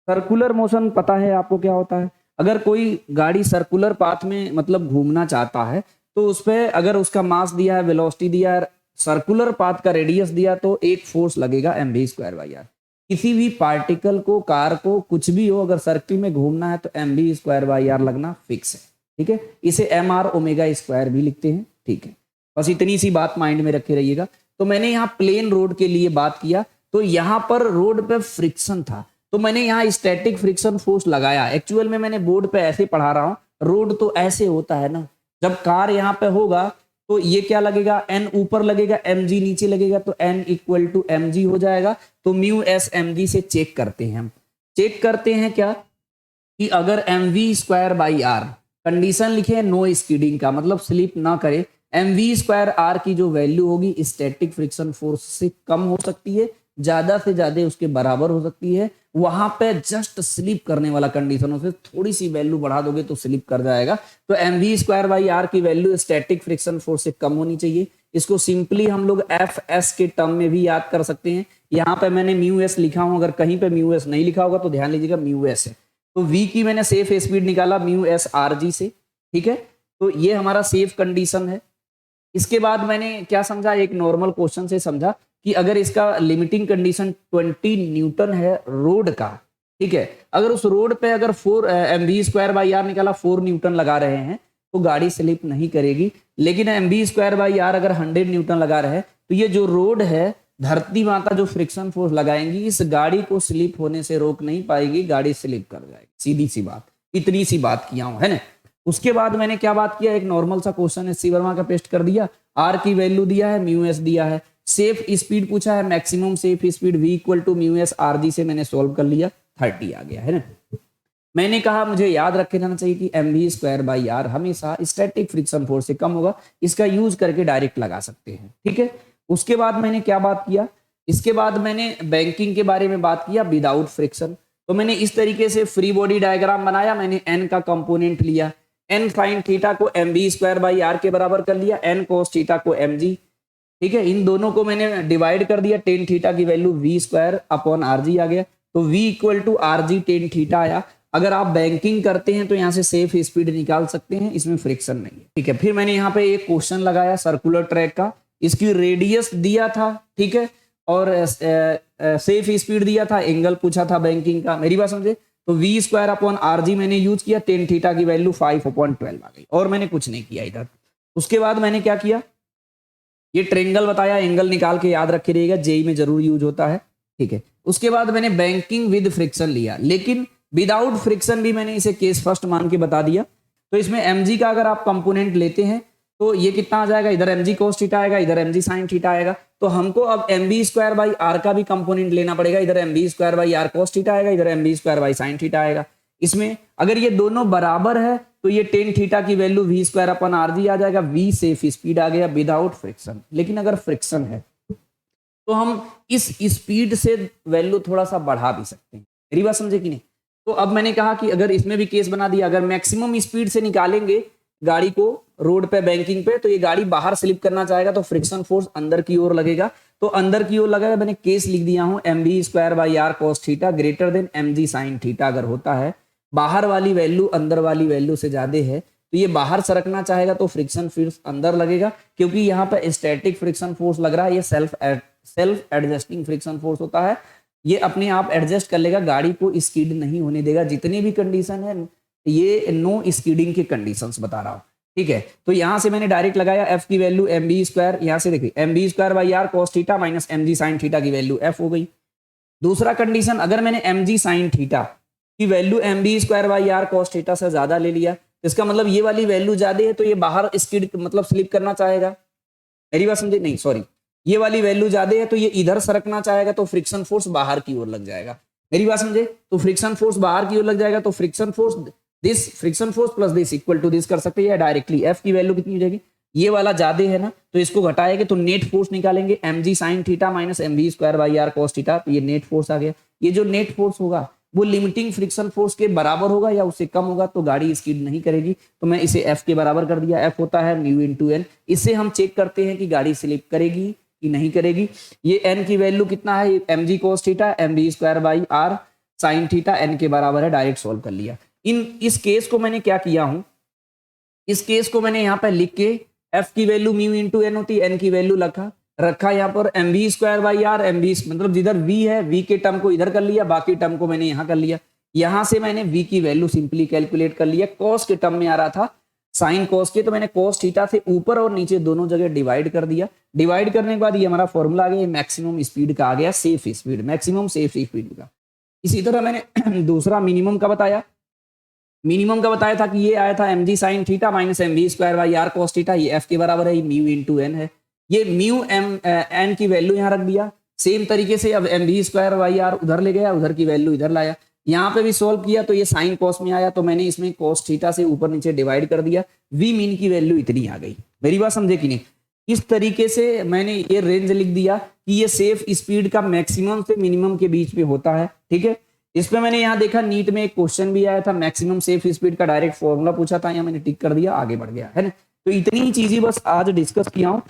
Circular motion पता है आपको क्या होता है? अगर कोई गाड़ी सर्कुलर पाथ में मतलब घूमना चाहता है तो उस पे अगर उसका मास दिया है, वेलोसिटी दिया है, सर्कुलर पाथ का रेडियस दिया तो एक फोर्स लगेगा mv²/r। किसी भी पार्टिकल को, कार को, कुछ भी हो, अगर सर्किल में घूमना है तो mv²/r लगना फिक्स है। ठीक है, इसे mr⍵² भी लिखते हैं। ठीक है, बस इतनी सी बात माइंड में रखे रहिएगा। तो मैंने यहाँ प्लेन रोड के लिए बात किया, तो यहाँ पर रोड पे फ्रिक्शन था तो मैंने यहाँ स्टैटिक फ्रिक्शन फोर्स लगाया। एक्चुअल में मैंने बोर्ड पे ऐसे पढ़ा रहा हूँ, रोड तो ऐसे होता है ना, जब कार यहाँ पे होगा तो ये क्या लगेगा, n ऊपर लगेगा, mg नीचे लगेगा, तो n = mg हो जाएगा। तो म्यू एस mg से चेक करते हैं, हम चेक करते हैं क्या कि अगर mv²/r कंडीशन लिखे नो स्कीडिंग का मतलब स्लिप ना करे, mv²r की जो वैल्यू होगी स्टैटिक फ्रिक्शन फोर्स से कम हो सकती है, ज्यादा से ज्यादा उसके बराबर हो सकती है। वहां पे जस्ट स्लिप करने वाला कंडीशन, उसे थोड़ी सी वैल्यू बढ़ा दोगे तो स्लिप कर जाएगा। तो mv²/r की वैल्यू स्टैटिक फ्रिक्शन फोर्स से कम होनी चाहिए। इसको सिंपली हम लोग एफ एस के टर्म में भी याद कर सकते हैं। यहाँ पे मैंने म्यू एस लिखा हूं, अगर कहीं पे म्यू एस नहीं लिखा होगा तो ध्यान लीजिएगा म्यू एस है। तो v की मैंने सेफ स्पीड निकाला म्यू एस आर जी से। ठीक है, तो ये हमारा सेफ कंडीशन है। इसके बाद मैंने क्या समझा, एक नॉर्मल क्वेश्चन से समझा कि अगर इसका लिमिटिंग कंडीशन 20 न्यूटन है रोड का, ठीक है, अगर उस रोड पे अगर 4 mv²/r निकाला 4 न्यूटन लगा रहे हैं तो गाड़ी स्लिप नहीं करेगी। लेकिन mv²/r अगर 100 न्यूटन लगा रहे हैं तो ये जो रोड है, धरती माता जो फ्रिक्शन फोर्स लगाएंगी इस गाड़ी को स्लिप होने से रोक नहीं पाएगी, गाड़ी स्लिप कर जाएगी। सीधी सी बात, इतनी सी बात किया हूं, है ना। उसके बाद मैंने क्या बात किया, एक नॉर्मल सा क्वेश्चन है सी वर्मा का पेस्ट कर दिया, आर की वैल्यू दिया है, म्यू एस दिया है, सेफ स्पीड पूछा है, maximum safe speed v = mu S R G से मैंने सोल्व कर लिया, 30 आ गया, है ना। मैंने कहा मुझे याद रखे रहना चाहिए कि mv²/r हमेशा स्टैटिक फ्रिक्शन फोर्स से कम होगा, इसका यूज करके डायरेक्ट लगा सकते हैं। ठीक है, उसके बाद मैंने क्या बात किया, इसके बाद मैंने बैंकिंग के बारे में बात किया विदाउट फ्रिक्शन। तो मैंने इस तरीके से फ्री बॉडी डायग्राम बनाया, मैंने n का कंपोनेंट लिया, n sin थीटा को mv²/r के बराबर कर लिया, n cos थीटा को mg। ठीक है, इन दोनों को मैंने डिवाइड कर दिया, tan थीटा की वैल्यू v²/rg आ गया, तो v = rg tan थीटा आया। अगर आप बैंकिंग करते हैं तो यहाँ से सेफ स्पीड निकाल सकते हैं, इसमें फ्रिक्शन नहीं है। ठीक है, फिर मैंने यहाँ पे एक क्वेश्चन लगाया सर्कुलर ट्रैक का, इसकी रेडियस दिया था, ठीक है, और सेफ स्पीड दिया था, एंगल पूछा था बैंकिंग का। मेरी बात समझे, तो v²/rg मैंने यूज किया, tan थीटा की वैल्यू 5/12 आ गई, और मैंने कुछ नहीं किया इधर। उसके बाद मैंने क्या किया, ये ट्रेंगल बताया, एंगल निकाल के याद रखे रहिएगा, जेई में जरूर यूज होता है। ठीक है, उसके बाद मैंने बैंकिंग विद फ्रिक्शन लिया, लेकिन विदाउट फ्रिक्शन भी मैंने इसे केस फर्स्ट मान के बता दिया। तो इसमें mg का अगर आप कंपोनेंट लेते हैं तो ये कितना आ जाएगा, इधर mg cos थीटा आएगा, इधर mg sin थीटा आएगा। तो हमको अब mv²/r का भी कंपोनेंट लेना पड़ेगा, इधर mv²/r cos थीटा आएगा, इधर mv²/sin थीटा आएगा। इसमें अगर ये दोनों बराबर है तो ये tan थीटा की वैल्यू v²/rg आ जाएगा, v सेफ स्पीड आ गया विदाउट फ्रिक्शन। लेकिन अगर फ्रिक्शन है तो हम इस स्पीड से वैल्यू थोड़ा सा बढ़ा भी सकते हैं। मेरी बात समझे कि नहीं। तो अब मैंने कहा कि अगर इसमें भी केस बना दिया, अगर मैक्सिमम स्पीड से निकालेंगे गाड़ी को रोड पे बैंकिंग पे, तो ये गाड़ी बाहर स्लिप करना चाहेगा तो फ्रिक्शन फोर्स अंदर की ओर लगेगा, तो अंदर की ओर लगेगा। मैंने केस लिख दिया हूं mv²/r cos theta greater than mg sin theta अगर होता है, बाहर वाली वैल्यू अंदर वाली वैल्यू से ज्यादा है, तो ये बाहर सरकना चाहेगा तो फ्रिक्शन फोर्स अंदर लगेगा, क्योंकि यहाँ पे स्टैटिक फ्रिक्शन फोर्स लग रहा है, ये सेल्फ एडजस्टिंग फ्रिक्शन फोर्स होता है, ये अपने आप एडजस्ट कर लेगा, गाड़ी को स्कीड नहीं होने देगा। जितनी भी कंडीशन है ये नो स्कीडिंग के कंडीशंस बता रहा हूं। ठीक है, तो यहां से मैंने डायरेक्ट लगाया f की वैल्यू mv², यहां से देखिए mv²/r cos theta minus mg sin theta की वैल्यू f हो गई। दूसरा कंडीशन, अगर मैंने mg sin थीटा की वैल्यू mv²/r cos थीटा से ज्यादा ले लिया, इसका मतलब ये वाली वैल्यू ज्यादा है तो ये बाहर स्कीड मतलब स्लिप करना चाहेगा। मेरी बात समझे, नहीं सॉरी, ये वाली वैल्यू ज्यादा है तो ये इधर सरकना चाहेगा तो फ्रिक्शन फोर्स बाहर की ओर लग जाएगा। मेरी बात समझे, तो फ्रिक्शन फोर्स बाहर की ओर लग जाएगा तो friction force this friction force plus this equal to this कर सकते हैं डायरेक्टली। एफ की वैल्यू कितनी हो जाएगी, ये वाला ज्यादा है ना, तो इसको घटाएंगे तो नेट फोर्स निकालेंगे mg sin theta minus mv²/r cos theta, तो ये नेट फोर्स आ गया। ये जो नेट फोर्स होगा वो लिमिटिंग फ्रिक्शन फोर्स के बराबर होगा या उससे कम होगा, तो गाड़ी स्किड नहीं करेगी। तो मैं इसे f के बराबर कर दिया, f होता है म्यू इंटू एन। इससे हम चेक करते हैं कि गाड़ी स्लिप करेगी कि नहीं करेगी। ये n की वैल्यू कितना है, mg cos theta mv²/r sine theta N के बराबर है, डायरेक्ट सॉल्व कर लिया। इस केस को मैंने क्या किया हूं, इस केस को मैंने यहाँ पे लिख के एफ की वैल्यू म्यू इंटू एन होती है, एन की वैल्यू रखा यहाँ पर M V square by R, M V मतलब जिधर वी है वी के टर्म को इधर कर लिया, बाकी टर्म को मैंने यहाँ कर लिया। यहां से मैंने वी की वैल्यू सिंपली कैलकुलेट कर लिया। कॉस के टर्म में आ रहा था साइन कॉस के, तो मैंने कॉस थीटा से ऊपर और नीचे दोनों जगह डिवाइड कर दिया। डिवाइड करने के बाद ये हमारा फॉर्मूला आ गया, मैक्सिमम स्पीड का आ गया, safe speed, maximum safe speed का। इसी तरह मैंने दूसरा मिनिमम का बताया, मिनिमम का बताया था कि ये आया था M G sine theta minus M V square by R cos theta, ये एफ के बराबर है, ये म्यू इंटू एन है। ये म्यू एम एन की वैल्यू यहाँ रख दिया। सेम तरीके से अब M V square by R उधर ले गया, उधर की वैल्यू इधर लाया, यहाँ पे भी सोल्व किया तो ये साइन कॉस में आया, तो मैंने इसमें कॉस थीटा से ऊपर नीचे डिवाइड कर दिया, वी मीन की वैल्यू इतनी आ गई। मेरी बात समझे कि नहीं? इस तरीके से मैंने ये रेंज लिख दिया कि ये सेफ स्पीड का मैक्सिमम से मिनिमम के बीच में होता है। ठीक है, इस पे मैंने यहाँ देखा नीट में एक क्वेश्चन भी आया था, मैक्सिमम सेफ स्पीड का डायरेक्ट फॉर्मूला पूछा था, यहाँ मैंने टिक कर दिया, आगे बढ़ गया है ना। तो इतनी ही चीजें बस आज डिस्कस किया हूँ।